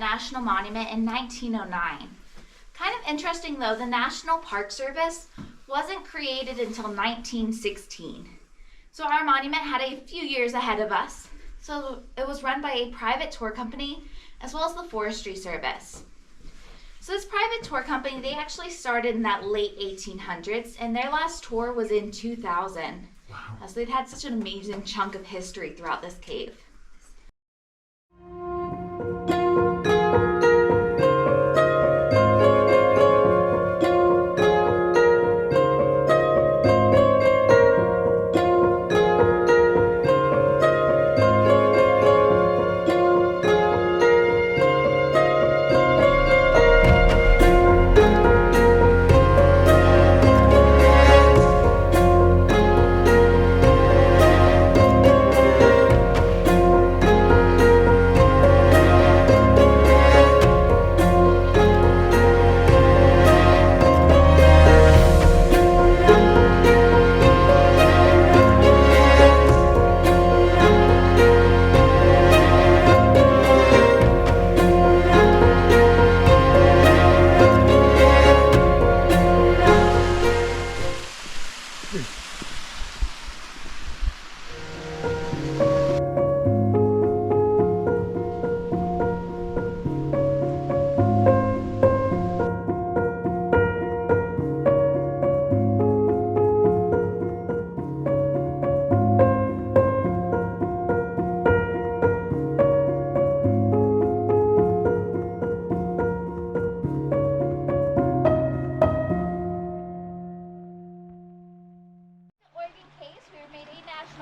national monument in 1909. Kind of interesting though, the National Park Service wasn't created until 1916. So our monument had a few years ahead of us. So it was run by a private tour company as well as the Forestry Service. So this private tour company, they actually started in that late 1800s, and their last tour was in 2000. Wow. So they've had such an amazing chunk of history throughout this cave.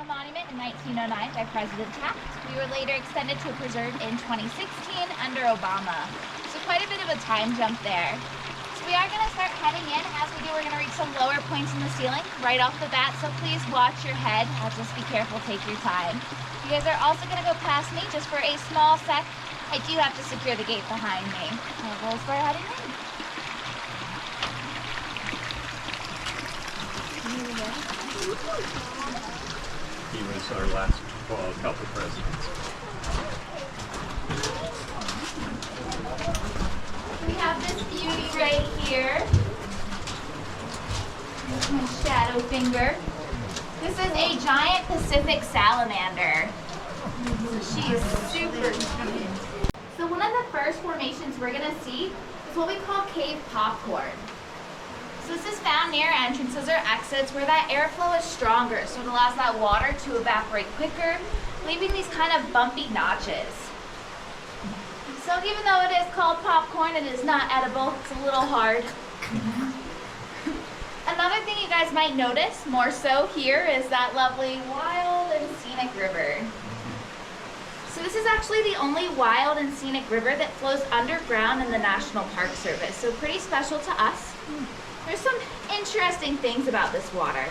Monument in 1909 by President Taft. We were later extended to a preserve in 2016 under Obama. So quite a bit of a time jump there. So we are going to start heading in. As we do, we're going to reach some lower points in the ceiling right off the bat. So please watch your head. Just be careful, take your time. You guys are also going to go past me just for a small sec. I do have to secure the gate behind me. We'll start heading in. He was our last couple presidents. We have this beauty right here. This is my shadow finger. This is a giant Pacific salamander. So she is super cute. So one of the first formations we're going to see is what we call cave popcorn. So this is found near entrances or exits where that airflow is stronger, so it allows that water to evaporate quicker, leaving these kind of bumpy notches. So even though it is called popcorn, it is not edible. It's a little hard. Another thing you guys might notice more so here is that lovely wild and scenic river. So this is actually the only wild and scenic river that flows underground in the National Park Service, so pretty special to us. There's some interesting things about this water.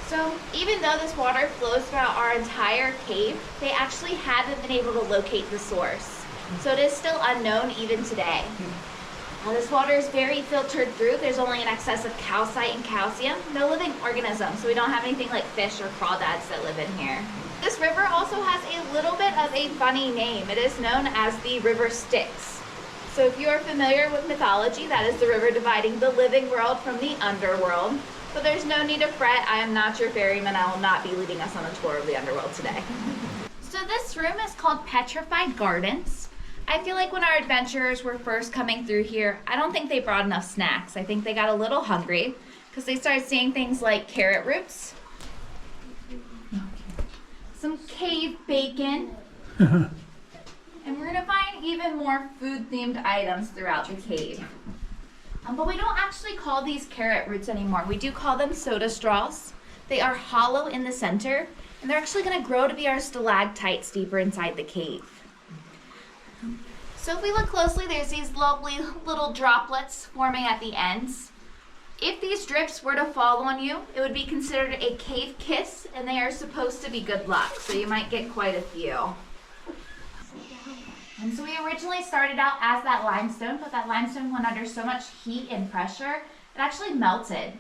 So even though this water flows throughout our entire cave, they actually haven't been able to locate the source. So it is still unknown even today. This water is very filtered through. There's only an excess of calcite and calcium. No living organisms, so we don't have anything like fish or crawdads that live in here. This river also has a little bit of a funny name. It is known as the River Styx. So if you are familiar with mythology, that is the river dividing the living world from the underworld. But there's no need to fret. I am not your ferryman. I will not be leading us on a tour of the underworld today. So this room is called Petrified Gardens. I feel like when our adventurers were first coming through here, I don't think they brought enough snacks. I think they got a little hungry because they started seeing things like carrot roots, some cave bacon, and we're gonna find even more food-themed items throughout the cave. But we don't actually call these carrot roots anymore. We do call them soda straws. They are hollow in the center, and they're actually gonna grow to be our stalactites deeper inside the cave. So if we look closely, there's these lovely little droplets forming at the ends. If these drips were to fall on you, it would be considered a cave kiss, and they are supposed to be good luck, so you might get quite a few. And so we originally started out as that limestone, but that limestone went under so much heat and pressure, it actually melted.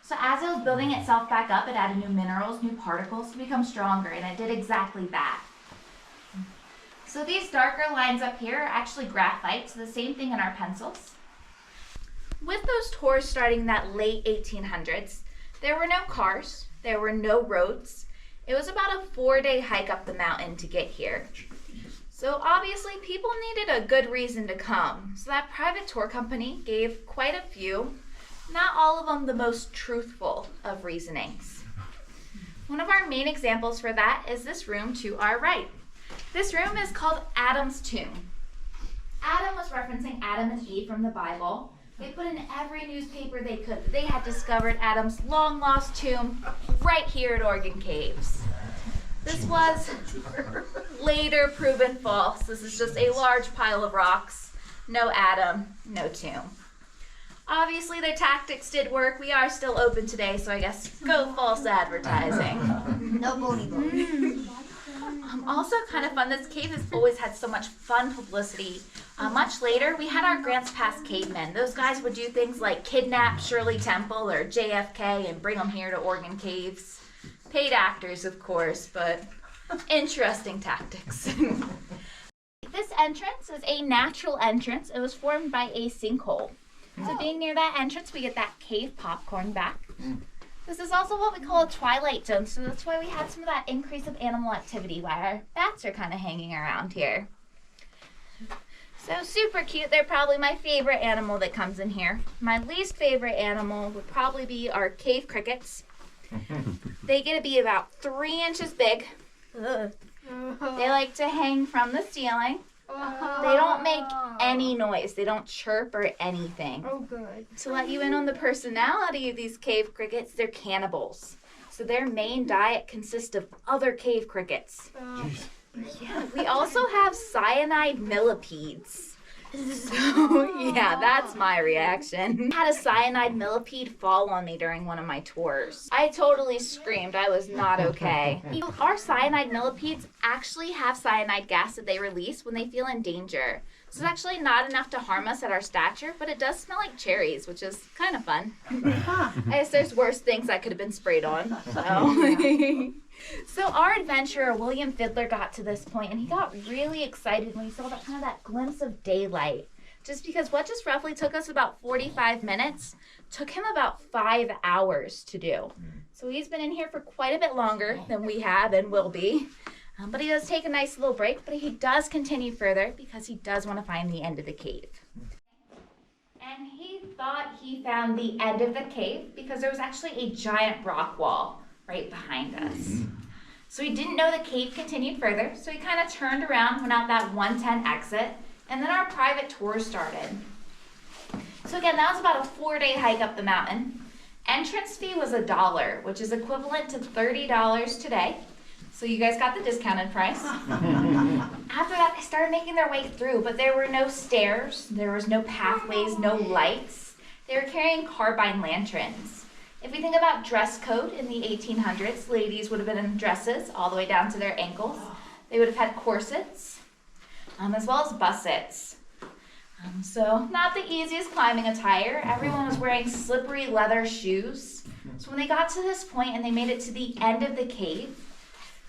So as it was building itself back up, it added new minerals, new particles to become stronger, and it did exactly that. So these darker lines up here are actually graphite, so the same thing in our pencils. With those tours starting in that late 1800s, there were no cars, there were no roads. It was about a 4-day hike up the mountain to get here. So obviously people needed a good reason to come. So that private tour company gave quite a few, not all of them the most truthful of reasonings. One of our main examples for that is this room to our right. This room is called Adam's tomb. Adam was referencing Adam and Eve from the Bible. They put in every newspaper they could that they had discovered Adam's long lost tomb right here at Oregon Caves. This was later proven false. This is just a large pile of rocks. No Adam, no tomb. Obviously their tactics did work. We are still open today, so I guess go false advertising. No bony bone. Also kind of fun, this cave has always had so much fun publicity. Much later, we had our Grants Pass cavemen. Those guys would do things like kidnap Shirley Temple or JFK and bring them here to Oregon Caves. Paid actors, of course, but interesting tactics. This entrance is a natural entrance. It was formed by a sinkhole. So being near that entrance, we get that cave popcorn back. This is also what we call a twilight zone, so that's why we had some of that increase of animal activity, why our bats are kind of hanging around here. So super cute. They're probably my favorite animal that comes in here. My least favorite animal would probably be our cave crickets. They get to be about 3 inches big. Ugh. They like to hang from the ceiling. They don't make any noise. They don't chirp or anything. Oh, good. To let you in on the personality of these cave crickets, they're cannibals. So their main diet consists of other cave crickets. Yeah, we also have cyanide millipedes. So, yeah, that's my reaction. I had a cyanide millipede fall on me during one of my tours. I totally screamed. I was not okay. Our cyanide millipedes actually have cyanide gas that they release when they feel in danger. So it's actually not enough to harm us at our stature, but it does smell like cherries, which is kind of fun. I guess there's worse things I could have been sprayed on. So our adventurer, William Fiddler, got to this point, and he got really excited when he saw that glimpse of daylight. Just because what just roughly took us about 45 minutes took him about 5 hours to do. So he's been in here for quite a bit longer than we have and will be. But he does take a nice little break, but he does continue further because he does want to find the end of the cave. And he thought he found the end of the cave because there was actually a giant rock wall right behind us. So he didn't know the cave continued further, so he kind of turned around, went out that 110 exit, and then our private tour started. So again, that was about a 4-day hike up the mountain. Entrance fee was $1, which is equivalent to $30 today. So you guys got the discounted price. After that, they started making their way through, but there were no stairs, there was no pathways, no lights. They were carrying carbine lanterns. If we think about dress code in the 1800s, ladies would have been in dresses all the way down to their ankles. They would have had corsets, as well as bussets. So not the easiest climbing attire. Everyone was wearing slippery leather shoes. So when they got to this point and they made it to the end of the cave,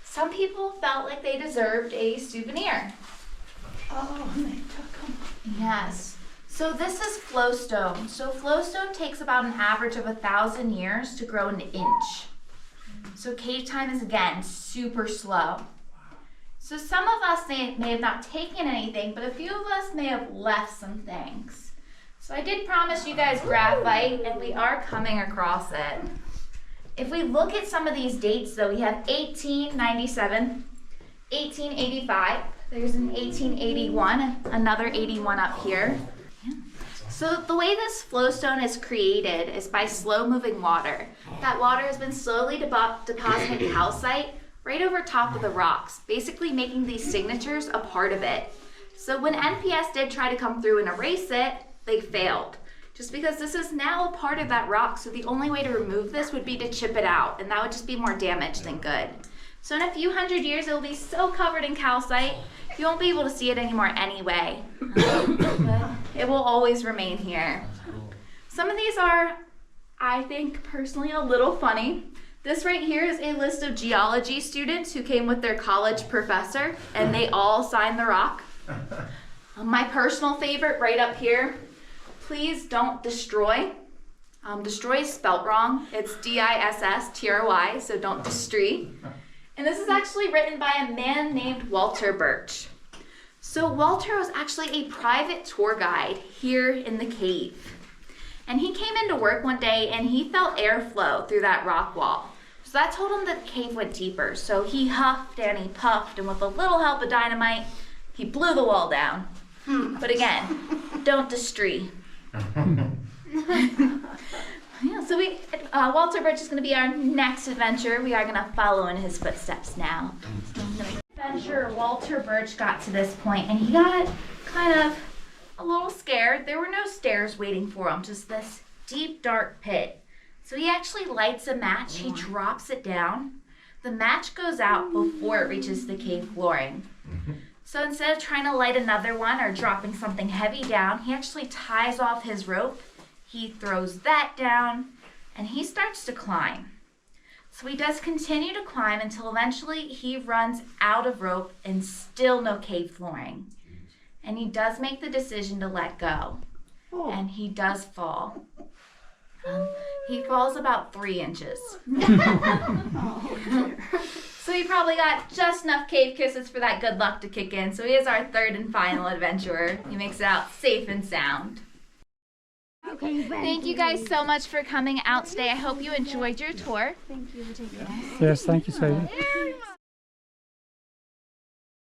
some people felt like they deserved a souvenir. Oh, and they took them. Yes. So this is flowstone. So flowstone takes about an average of 1,000 years to grow an inch. So cave time is, again, super slow. So some of us may have not taken anything, but a few of us may have left some things. So I did promise you guys graphite, and we are coming across it. If we look at some of these dates, though, we have 1897, 1885, there's an 1881, another 81 up here. So the way this flowstone is created is by slow-moving water. That water has been slowly depositing calcite right over top of the rocks, basically making these signatures a part of it. So when NPS did try to come through and erase it, they failed. Just because this is now a part of that rock, so the only way to remove this would be to chip it out, and that would just be more damage than good. So in a few hundred years, it will be so covered in calcite, you won't be able to see it anymore anyway. But it will always remain here. Some of these are, I think, personally a little funny. This right here is a list of geology students who came with their college professor, and they all signed the rock. My personal favorite right up here, please don't destroy. Destroy is spelt wrong. It's D-I-S-S-T-R-Y, so don't destroy. And this is actually written by a man named Walter Birch. So Walter was actually a private tour guide here in the cave. And he came into work one day and he felt airflow through that rock wall. So that told him that the cave went deeper. So he huffed and he puffed, and with a little help of dynamite, he blew the wall down. But again, don't destroy. Yeah, so Walter Birch is going to be our next adventure. We are going to follow in his footsteps now. Adventure Walter Birch got to this point, and he got kind of a little scared. There were no stairs waiting for him, just this deep, dark pit. So he actually lights a match. He drops it down. The match goes out before it reaches the cave flooring. So instead of trying to light another one or dropping something heavy down, he actually ties off his rope. He throws that down, and he starts to climb. So he does continue to climb until eventually he runs out of rope and still no cave flooring. And he does make the decision to let go. And he does fall. He falls about 3 inches. So he probably got just enough cave kisses for that good luck to kick in. So he is our third and final adventurer. He makes it out safe and sound. Okay, Thank you guys so much for coming out today. I hope you enjoyed your tour. Thank you for taking us. Yes, thank you, Sadie.